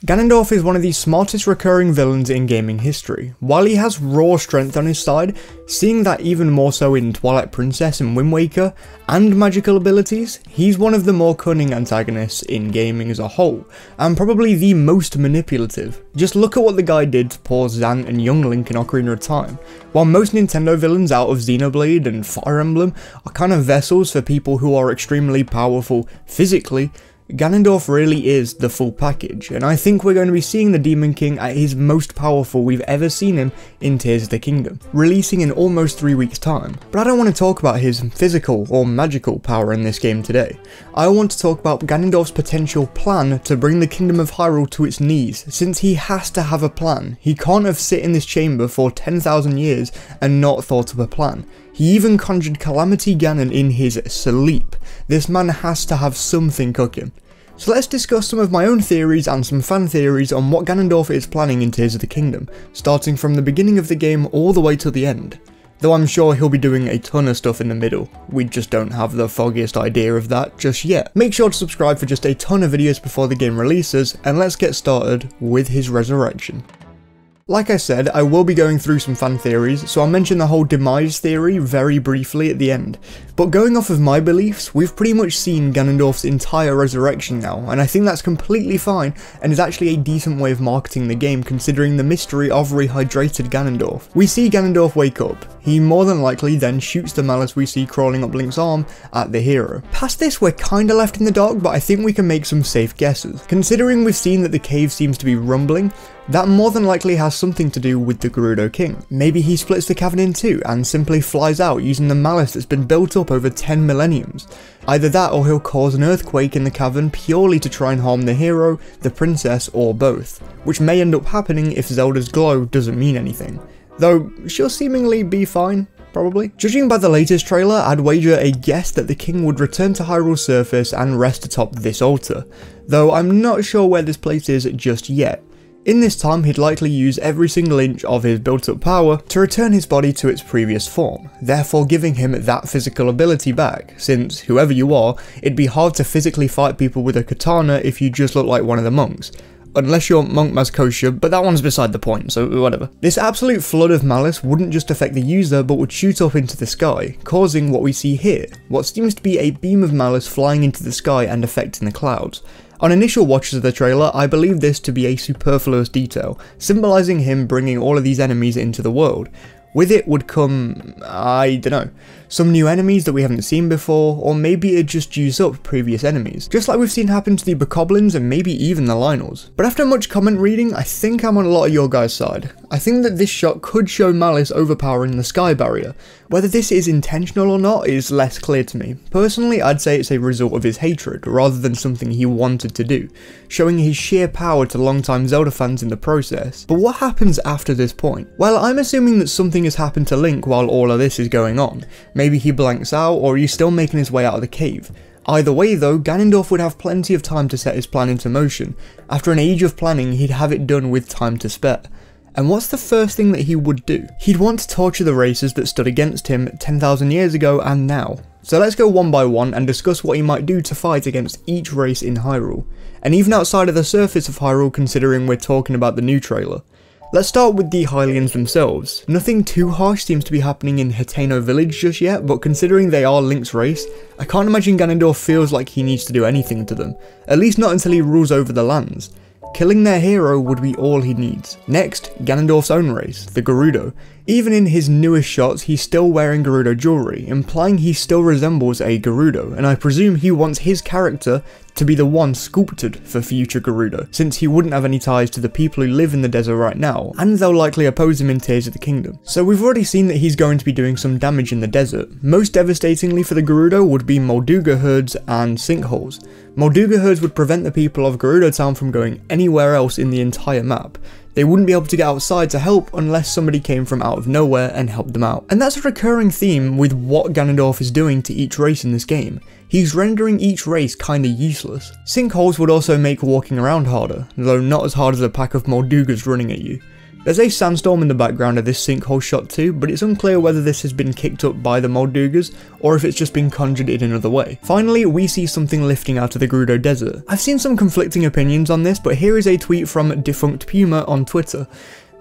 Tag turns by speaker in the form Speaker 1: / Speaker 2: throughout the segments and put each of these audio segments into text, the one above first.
Speaker 1: Ganondorf is one of the smartest recurring villains in gaming history. While he has raw strength on his side, seeing that even more so in Twilight Princess and Wind Waker, and magical abilities, he's one of the more cunning antagonists in gaming as a whole, and probably the most manipulative. Just look at what the guy did to poor Zant and young Link in Ocarina of Time. While most Nintendo villains out of Xenoblade and Fire Emblem are kind of vessels for people who are extremely powerful physically, Ganondorf really is the full package, and I think we're going to be seeing the Demon King at his most powerful we've ever seen him in Tears of the Kingdom, releasing in almost 3 weeks' time. But I don't want to talk about his physical or magical power in this game today. I want to talk about Ganondorf's potential plan to bring the Kingdom of Hyrule to its knees, since he has to have a plan. He can't have sit in this chamber for 10,000 years and not thought of a plan. He even conjured Calamity Ganon in his sleep. This man has to have something cooking. So let's discuss some of my own theories and some fan theories on what Ganondorf is planning in Tears of the Kingdom, starting from the beginning of the game all the way to the end. Though I'm sure he'll be doing a ton of stuff in the middle, we just don't have the foggiest idea of that just yet. Make sure to subscribe for just a ton of videos before the game releases, and let's get started with his resurrection. Like I said, I will be going through some fan theories, so I'll mention the whole demise theory very briefly at the end. But going off of my beliefs, we've pretty much seen Ganondorf's entire resurrection now, and I think that's completely fine, and is actually a decent way of marketing the game considering the mystery of rehydrated Ganondorf. We see Ganondorf wake up. He more than likely then shoots the malice we see crawling up Link's arm at the hero. Past this, we're kinda left in the dark, but I think we can make some safe guesses. Considering we've seen that the cave seems to be rumbling, that more than likely has something to do with the Gerudo King. Maybe he splits the cavern in two and simply flies out using the malice that's been built up over 10 millenniums. Either that or he'll cause an earthquake in the cavern purely to try and harm the hero, the princess, or both, which may end up happening if Zelda's glow doesn't mean anything. Though she'll seemingly be fine. Probably. Judging by the latest trailer, I'd wager a guess that the king would return to Hyrule's surface and rest atop this altar, though I'm not sure where this place is just yet. In this time, he'd likely use every single inch of his built-up power to return his body to its previous form, therefore giving him that physical ability back, since, whoever you are, it'd be hard to physically fight people with a katana if you just look like one of the monks. Unless you're Monk Mazkosha, but that one's beside the point, so whatever. This absolute flood of malice wouldn't just affect the user, but would shoot up into the sky, causing what we see here, what seems to be a beam of malice flying into the sky and affecting the clouds. On initial watches of the trailer, I believe this to be a superfluous detail, symbolising him bringing all of these enemies into the world. With it would come, I don't know, some new enemies that we haven't seen before, or maybe it'd just use up previous enemies, just like we've seen happen to the Bokoblins and maybe even the Lynels. But after much comment reading, I think I'm on a lot of your guys' side. I think that this shot could show Malice overpowering the sky barrier. Whether this is intentional or not is less clear to me. Personally, I'd say it's a result of his hatred, rather than something he wanted to do, showing his sheer power to longtime Zelda fans in the process. But what happens after this point? Well, I'm assuming that something has happened to Link while all of this is going on. Maybe he blanks out, or he's still making his way out of the cave. Either way though, Ganondorf would have plenty of time to set his plan into motion. After an age of planning, he'd have it done with time to spare. And what's the first thing that he would do? He'd want to torture the races that stood against him 10,000 years ago and now. So let's go one by one and discuss what he might do to fight against each race in Hyrule. And even outside of the surface of Hyrule, considering we're talking about the new trailer. Let's start with the Hylians themselves. Nothing too harsh seems to be happening in Hateno village just yet, but considering they are Link's race, I can't imagine Ganondorf feels like he needs to do anything to them, at least not until he rules over the lands. Killing their hero would be all he needs. Next, Ganondorf's own race, the Gerudo. Even in his newest shots, he's still wearing Gerudo jewelry, implying he still resembles a Gerudo, and I presume he wants his character to be the one sculpted for future Gerudo, since he wouldn't have any ties to the people who live in the desert right now, and they'll likely oppose him in Tears of the Kingdom. So we've already seen that he's going to be doing some damage in the desert. Most devastatingly for the Gerudo would be Molduga herds and sinkholes. Molduga herds would prevent the people of Gerudo Town from going anywhere else in the entire map. They wouldn't be able to get outside to help unless somebody came from out of nowhere and helped them out. And that's a recurring theme with what Ganondorf is doing to each race in this game. He's rendering each race kinda useless. Sinkholes would also make walking around harder, though not as hard as a pack of Moldugas running at you. There's a sandstorm in the background of this sinkhole shot too, but it's unclear whether this has been kicked up by the mod doogers or if it's just been conjured in another way. Finally, we see something lifting out of the Gerudo desert. I've seen some conflicting opinions on this, but here is a tweet from Defunct Puma on Twitter.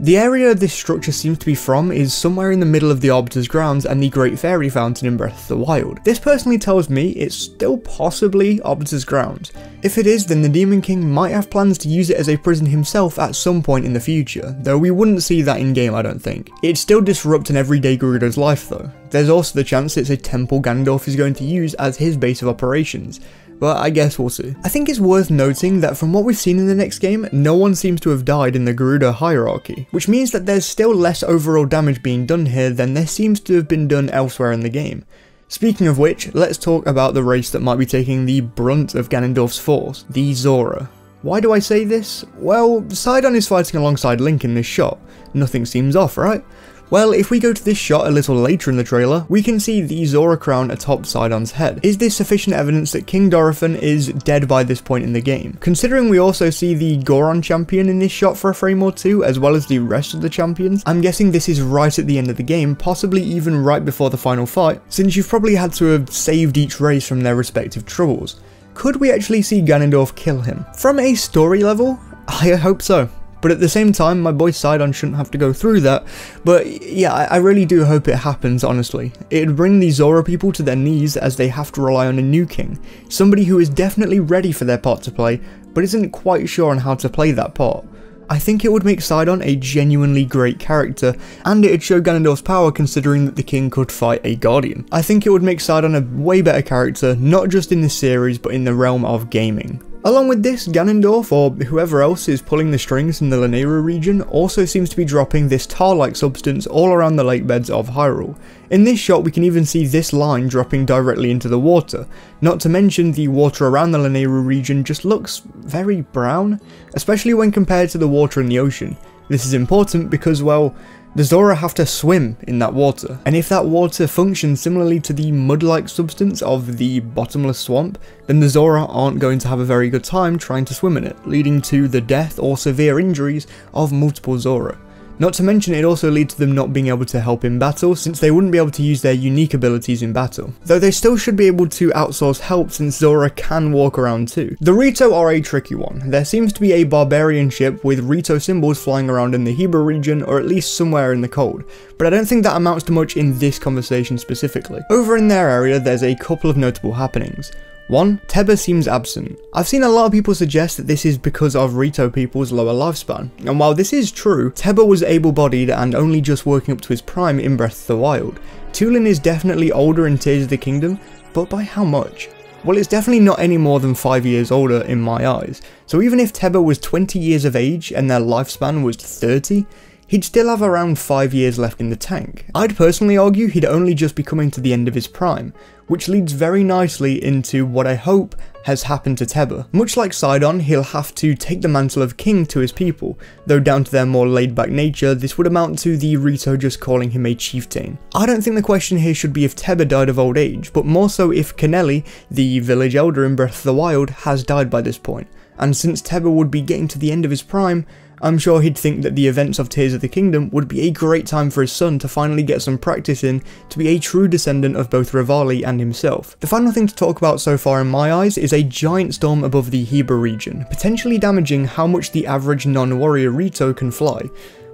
Speaker 1: The area this structure seems to be from is somewhere in the middle of the Arbiter's grounds and the Great Fairy Fountain in Breath of the Wild. This personally tells me it's still possibly Arbiter's grounds. If it is, then the Demon King might have plans to use it as a prison himself at some point in the future, though we wouldn't see that in game I don't think. It'd still disrupt an everyday Gerudo's life though. There's also the chance it's a temple Ganondorf is going to use as his base of operations. But I guess we'll see. I think it's worth noting that from what we've seen in the next game, no one seems to have died in the Gerudo hierarchy, which means that there's still less overall damage being done here than there seems to have been done elsewhere in the game. Speaking of which, let's talk about the race that might be taking the brunt of Ganondorf's force, the Zora. Why do I say this? Well, Sidon is fighting alongside Link in this shot. Nothing seems off, right? Well, if we go to this shot a little later in the trailer, we can see the Zora crown atop Sidon's head. Is this sufficient evidence that King Dorephan is dead by this point in the game? Considering we also see the Goron champion in this shot for a frame or two, as well as the rest of the champions, I'm guessing this is right at the end of the game, possibly even right before the final fight, since you've probably had to have saved each race from their respective troubles. Could we actually see Ganondorf kill him? From a story level, I hope so. But at the same time, my boy Sidon shouldn't have to go through that. But yeah, I really do hope it happens, honestly. It'd bring the Zora people to their knees as they have to rely on a new king. Somebody who is definitely ready for their part to play, but isn't quite sure on how to play that part. I think it would make Sidon a genuinely great character, and it'd show Ganondorf's power considering that the king could fight a guardian. I think it would make Sidon a way better character, not just in this series, but in the realm of gaming. Along with this, Ganondorf, or whoever else is pulling the strings in the Lanayru region, also seems to be dropping this tar-like substance all around the lake beds of Hyrule. In this shot we can even see this line dropping directly into the water, not to mention the water around the Lanayru region just looks very brown, especially when compared to the water in the ocean. This is important because, well, the Zora have to swim in that water, and if that water functions similarly to the mud-like substance of the bottomless swamp, then the Zora aren't going to have a very good time trying to swim in it, leading to the death or severe injuries of multiple Zora. Not to mention it also leads to them not being able to help in battle, since they wouldn't be able to use their unique abilities in battle. Though they still should be able to outsource help since Zora can walk around too. The Rito are a tricky one. There seems to be a barbarian ship with Rito symbols flying around in the Hyrule region, or at least somewhere in the cold, but I don't think that amounts to much in this conversation specifically. Over in their area there's a couple of notable happenings. 1. Teba seems absent. I've seen a lot of people suggest that this is because of Rito people's lower lifespan, and while this is true, Teba was able-bodied and only just working up to his prime in Breath of the Wild. Tulin is definitely older in Tears of the Kingdom, but by how much? Well, it's definitely not any more than 5 years older in my eyes, so even if Teba was 20 years of age and their lifespan was 30, he'd still have around 5 years left in the tank. I'd personally argue he'd only just be coming to the end of his prime, which leads very nicely into what I hope has happened to Teba. Much like Sidon, he'll have to take the mantle of king to his people, though down to their more laid-back nature, this would amount to the Rito just calling him a chieftain. I don't think the question here should be if Teba died of old age, but more so if Kenelli, the village elder in Breath of the Wild, has died by this point. And since Teba would be getting to the end of his prime, I'm sure he'd think that the events of Tears of the Kingdom would be a great time for his son to finally get some practice in to be a true descendant of both Revali and himself. The final thing to talk about so far in my eyes is a giant storm above the Hyrule region, potentially damaging how much the average non-warrior Rito can fly.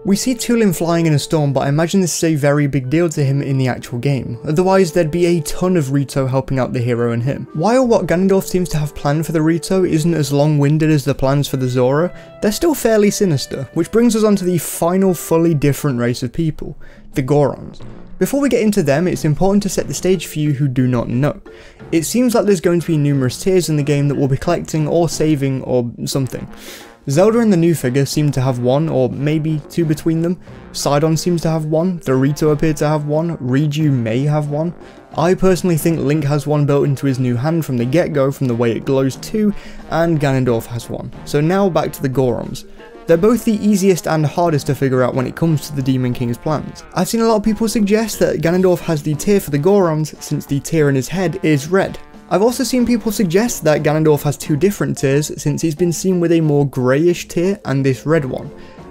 Speaker 1: We see Tulin flying in a storm, but I imagine this is a very big deal to him in the actual game, otherwise there'd be a ton of Rito helping out the hero and him. While what Ganondorf seems to have planned for the Rito isn't as long-winded as the plans for the Zora, they're still fairly sinister, which brings us on to the final fully different race of people, the Gorons. Before we get into them, it's important to set the stage for you who do not know. It seems like there's going to be numerous tiers in the game that we'll be collecting or saving or something. Zelda and the new figure seem to have one, or maybe two between them. Sidon seems to have one, the Rito appear to have one, Riju may have one. I personally think Link has one built into his new hand from the get-go from the way it glows too, and Ganondorf has one. So now back to the Gorons. They're both the easiest and hardest to figure out when it comes to the Demon King's plans. I've seen a lot of people suggest that Ganondorf has the tear for the Gorons since the tear in his head is red. I've also seen people suggest that Ganondorf has two different tiers since he's been seen with a more greyish tier and this red one.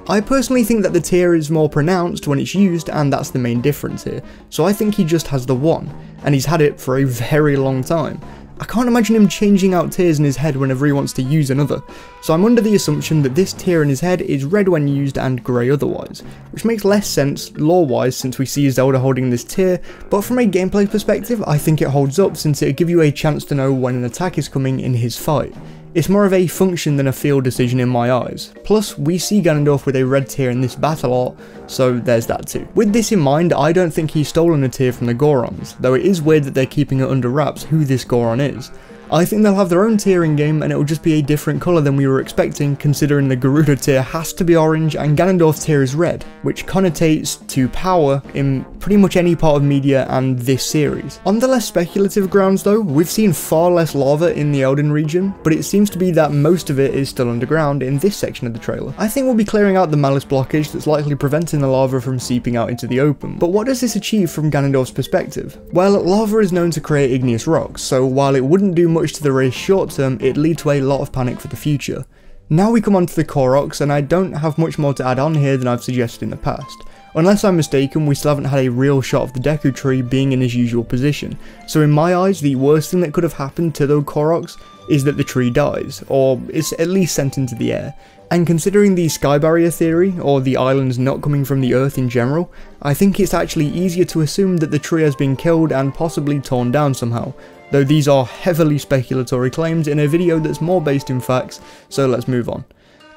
Speaker 1: I personally think that the tear is more pronounced when it's used, and that's the main difference here, so I think he just has the one, and he's had it for a very long time. I can't imagine him changing out tears in his head whenever he wants to use another, so I'm under the assumption that this tear in his head is red when used and grey otherwise, which makes less sense lore-wise since we see Zelda holding this tear, but from a gameplay perspective I think it holds up since it'll give you a chance to know when an attack is coming in his fight. It's more of a function than a feel decision in my eyes. Plus, we see Ganondorf with a red tear in this battle art, so there's that too. With this in mind, I don't think he's stolen a tear from the Gorons, though it is weird that they're keeping it under wraps who this Goron is. I think they'll have their own tier in game and it will just be a different colour than we were expecting, considering the Gerudo tier has to be orange and Ganondorf's tier is red, which connotates to power in pretty much any part of media and this series. On the less speculative grounds though, we've seen far less lava in the Elden region, but it seems to be that most of it is still underground in this section of the trailer. I think we'll be clearing out the malice blockage that's likely preventing the lava from seeping out into the open, but what does this achieve from Ganondorf's perspective? Well, lava is known to create igneous rocks, so while it wouldn't do much to the race short term, it leads to a lot of panic for the future. Now we come on to the Clorox, and I don't have much more to add on here than I've suggested in the past. Unless I'm mistaken, we still haven't had a real shot of the Deku tree being in his usual position, so in my eyes the worst thing that could have happened to the Clorox is that the tree dies, or is at least sent into the air. And considering the sky barrier theory, or the islands not coming from the earth in general, I think it's actually easier to assume that the tree has been killed and possibly torn down somehow, though these are heavily speculatory claims in a video that's more based in facts, so let's move on.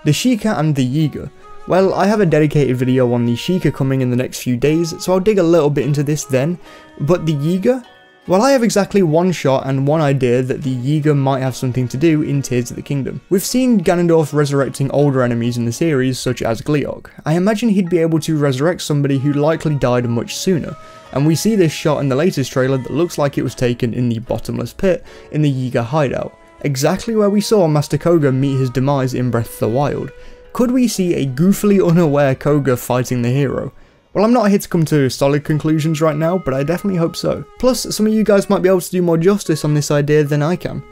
Speaker 1: The Sheikah and the Yiga. Well, I have a dedicated video on the Sheikah coming in the next few days, so I'll dig a little bit into this then, but the Yiga? Well, I have exactly one shot and one idea that the Yiga might have something to do in Tears of the Kingdom. We've seen Ganondorf resurrecting older enemies in the series, such as Gleeok. I imagine he'd be able to resurrect somebody who likely died much sooner, and we see this shot in the latest trailer that looks like it was taken in the bottomless pit in the Yiga hideout, exactly where we saw Master Koga meet his demise in Breath of the Wild. Could we see a goofily unaware Koga fighting the hero? Well, I'm not here to come to solid conclusions right now, but I definitely hope so. Plus, some of you guys might be able to do more justice on this idea than I can.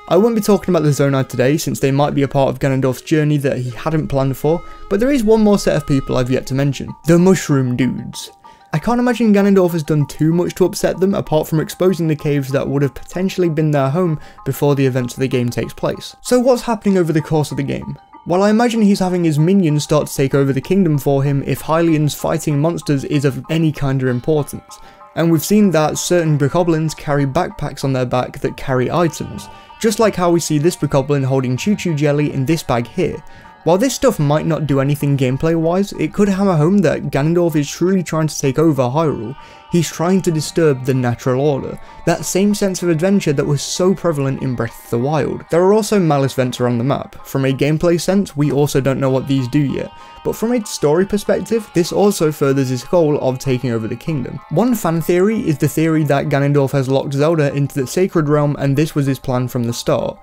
Speaker 1: I won't be talking about the Zonai today, since they might be a part of Ganondorf's journey that he hadn't planned for, but there is one more set of people I've yet to mention. The Mushroom Dudes. I can't imagine Ganondorf has done too much to upset them, apart from exposing the caves that would have potentially been their home before the events of the game takes place. So what's happening over the course of the game? Well, I imagine he's having his minions start to take over the kingdom for him if Hylians fighting monsters is of any kind of importance, and we've seen that certain bokoblins carry backpacks on their back that carry items, just like how we see this bokoblin holding Choo Choo Jelly in this bag here. While this stuff might not do anything gameplay wise, it could hammer home that Ganondorf is truly trying to take over Hyrule. He's trying to disturb the natural order, that same sense of adventure that was so prevalent in Breath of the Wild. There are also malice vents around the map. From a gameplay sense, we also don't know what these do yet, but from a story perspective, this also furthers his goal of taking over the kingdom. One fan theory is the theory that Ganondorf has locked Zelda into the Sacred Realm and this was his plan from the start.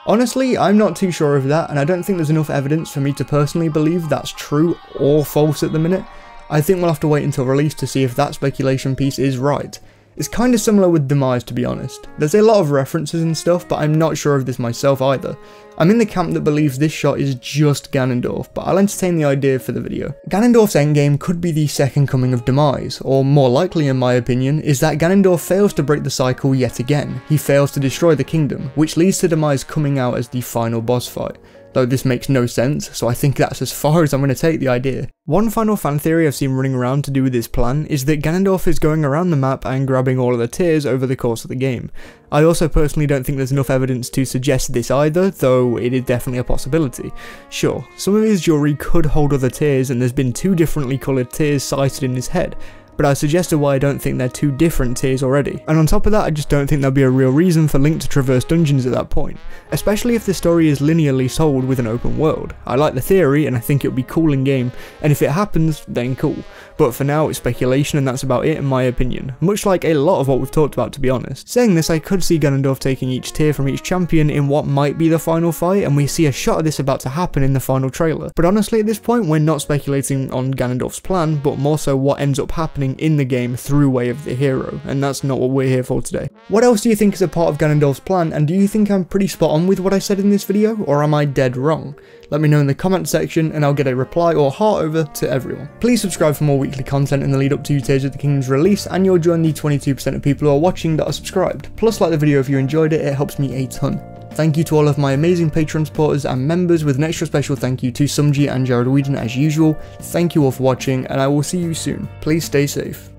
Speaker 1: Honestly, I'm not too sure of that, and I don't think there's enough evidence for me to personally believe that's true or false at the minute. I think we'll have to wait until release to see if that speculation piece is right. It's kinda similar with Demise, to be honest. There's a lot of references and stuff, but I'm not sure of this myself either. I'm in the camp that believes this shot is just Ganondorf, but I'll entertain the idea for the video. Ganondorf's endgame could be the second coming of Demise, or more likely in my opinion, is that Ganondorf fails to break the cycle yet again. He fails to destroy the kingdom, which leads to Demise coming out as the final boss fight. Though this makes no sense, so I think that's as far as I'm going to take the idea. One final fan theory I've seen running around to do with this plan is that Ganondorf is going around the map and grabbing all of the tears over the course of the game. I also personally don't think there's enough evidence to suggest this either, though it is definitely a possibility. Sure, some of his jewelry could hold other tears and there's been two differently coloured tears sighted in his head, but I suggested why I don't think they're two different tiers already. And on top of that, I just don't think there'll be a real reason for Link to traverse dungeons at that point, especially if the story is linearly told with an open world. I like the theory and I think it would be cool in game, and if it happens, then cool. But for now, it's speculation and that's about it in my opinion, much like a lot of what we've talked about to be honest. Saying this, I could see Ganondorf taking each tier from each champion in what might be the final fight, and we see a shot of this about to happen in the final trailer. But honestly, at this point, we're not speculating on Ganondorf's plan, but more so what ends up happening progression in the game through way of the hero, and that's not what we're here for today. What else do you think is a part of Ganondorf's plan, and do you think I'm pretty spot on with what I said in this video, or am I dead wrong? Let me know in the comment section and I'll get a reply or heart over to everyone. Please subscribe for more weekly content in the lead up to Tears of the Kingdom's release, and you'll join the 22% of people who are watching that are subscribed. Plus, like the video if you enjoyed it, it helps me a ton. Thank you to all of my amazing Patreon supporters and members, with an extra special thank you to Sumji and Gerudo as usual. Thank you all for watching, and I will see you soon. Please stay safe.